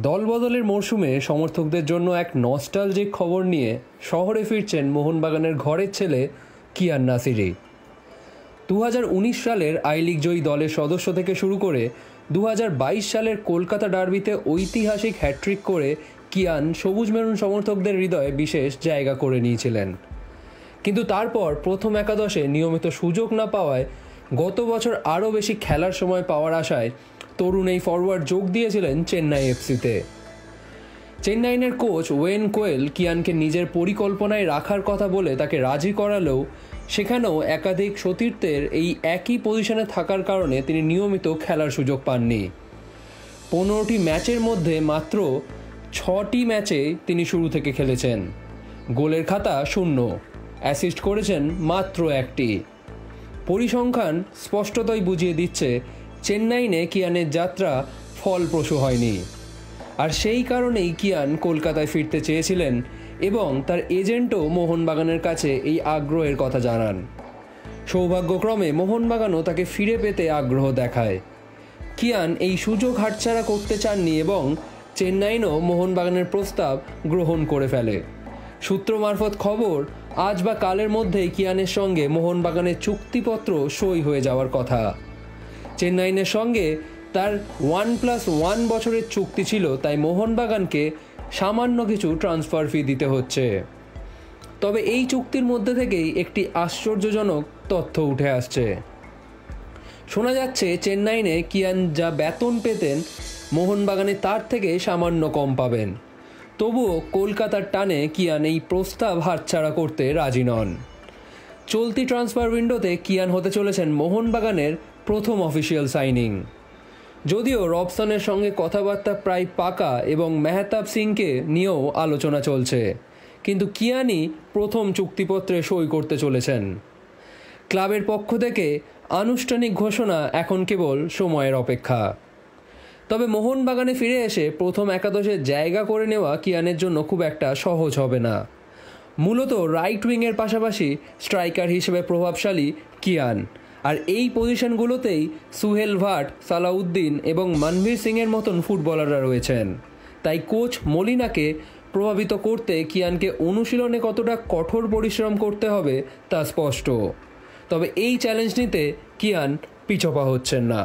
দলবদলের মরশুমে সমর্থকদের জন্য এক নস্টালজিক খবর নিয়ে শহরে ফিরছেন মোহনবাগানের ঘরের ছেলে কিয়ান নাসিরি। 2019 সালের আই লিগ জয়ী দলের সদস্য থেকে শুরু করে 2022 সালের কলকাতা ডার্বিতে ঐতিহাসিক হ্যাট্রিক করে কিয়ান সবুজ মেরুন সমর্থকদের হৃদয়ে বিশেষ জায়গা করে নিয়েছিলেন। কিন্তু তারপর প্রথম একাদশে নিয়মিত সুযোগ না পাওয়ায় গত বছর আরও বেশি খেলার সময় পাওয়ার আশায় তরুণ এই ফরওয়ার্ড যোগ দিয়েছিলেন চেন্নাই এফসিতে। চেন্নাইয়ের কোচ ওয়েন কোয়েল কিয়ানকে নিজের পরিকল্পনায় রাখার কথা বলে তাকে রাজি করালেও সেখানেও একাধিক সতীর্থের এই একই পজিশনে থাকার কারণে তিনি নিয়মিত খেলার সুযোগ পাননি। 15টি ম্যাচের মধ্যে মাত্র 6টি ম্যাচে তিনি শুরু থেকে খেলেছেন। গোলের খাতা 0, অ্যাসিস্ট করেছেন মাত্র 1টি। পরিসংখ্যান স্পষ্টতই বুঝিয়ে দিচ্ছে চেন্নাইয়ে কিয়ানের যাত্রা ফলপ্রসূ হয়নি। আর সেই কারণেই কিয়ান কলকাতায় ফিরতে চেয়েছিলেন এবং তার এজেন্টও মোহনবাগানের কাছে এই আগ্রহের কথা জানান। সৌভাগ্যক্রমে মোহনবাগানও তাকে ফিরে পেতে আগ্রহ দেখায়। কিয়ান এই সুযোগ হাতছাড়া করতে চাননি এবং চেন্নাইও মোহনবাগানের প্রস্তাব গ্রহণ করে ফেলে। সূত্র মারফত খবর, আজ বা কালের মধ্যেই কিয়ানের সঙ্গে মোহনবাগানের চুক্তিপত্র সই হয়ে যাওয়ার কথা। চেন্নাইয়ের সঙ্গে তার 1+1 বছরের চুক্তি ছিল, তাই মোহনবাগানকে সামান্য কিছু ট্রান্সফার ফি দিতে হচ্ছে। তবে এই চুক্তির মধ্যে থেকেই একটি আশ্চর্যজনক তথ্য উঠে আসছে। শোনা যাচ্ছে চেন্নাইয়ে কিয়ান যা বেতন পেতেন মোহনবাগানে তার থেকে সামান্য কম পাবেন। তবুও কলকাতার টানে কিয়ান এই প্রস্তাব হাতছাড়া করতে রাজি নন। চলতি ট্রান্সফার উইন্ডোতে কিয়ান হতে চলেছেন মোহনবাগানের প্রথম অফিসিয়াল সাইনিং। যদিও রবসনের সঙ্গে কথাবার্তা প্রায় পাকা এবং মেহতাব সিংকে নিয়েও আলোচনা চলছে, কিন্তু কিয়ানই প্রথম চুক্তিপত্রে সই করতে চলেছেন। ক্লাবের পক্ষ থেকে আনুষ্ঠানিক ঘোষণা এখন কেবল সময়ের অপেক্ষা। তবে মোহনবাগানে ফিরে এসে প্রথম একাদশে জায়গা করে নেওয়া কিয়ানের জন্য খুব একটা সহজ হবে না। মূলত রাইট উইংয়ের পাশাপাশি স্ট্রাইকার হিসেবে প্রভাবশালী কিয়ান, আর এই পজিশনগুলোতেই সুহেল ভাট, সালাউদ্দিন এবং মনভীর সিংয়ের মতন ফুটবলাররা রয়েছেন। তাই কোচ মলিনাকে প্রভাবিত করতে কিয়ানকে অনুশীলনে কতটা কঠোর পরিশ্রম করতে হবে তা স্পষ্ট। তবে এই চ্যালেঞ্জ নিতে কিয়ান পিছপা হচ্ছেন না।